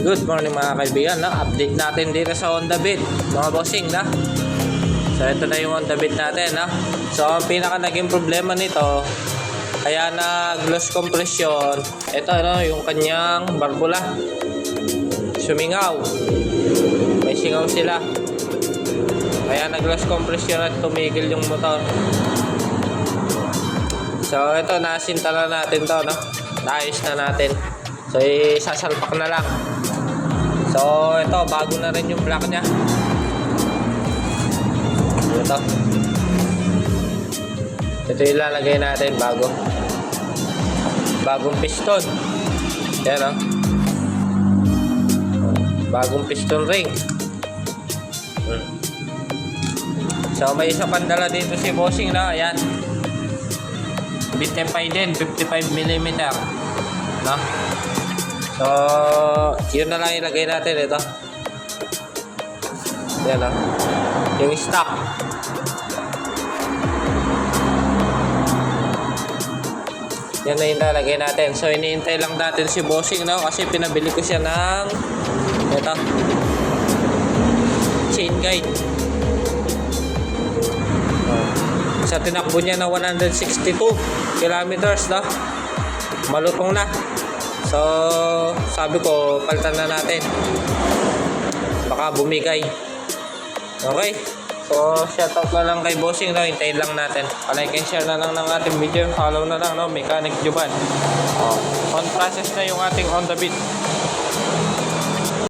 Good morning mga kaibigan, no? Update natin dito sa Honda Beat, mga bossing, no? So ito na yung Honda Beat natin, no? So ang pinaka naging problema nito, kaya nag-loss compression, ito, no? Yung kanyang barbula sumingaw, may singaw sila, kaya nag-loss compression at tumigil yung motor. So ito, nasinta na natin to, no? Naayos na natin. So isasalpak na lang. So ito, bago na rin yung block nya. Ito yung ilalagay natin, bagong piston. Yan, bagong piston ring. So may isa pandala dito si bossing, no? Ayan, bitepay din, 55mm, no? So yun na lang ilagay natin. Ito, yan, yung stock. Yan na yung lalagay natin. So iniintay lang natin si bossing, no? Kasi pinabili ko siya ng ito, chain guide. Sa tinakbo niya na 162 kilometers, no? Malutong na. So sabi ko, palitan na natin, baka bumigay. Okay, so shoutout na lang kay bossing, no? Hintayin lang natin. Like and share na lang ng ating video. Follow na lang, no? Mechanic Juban. On process na yung ating Honda Beat.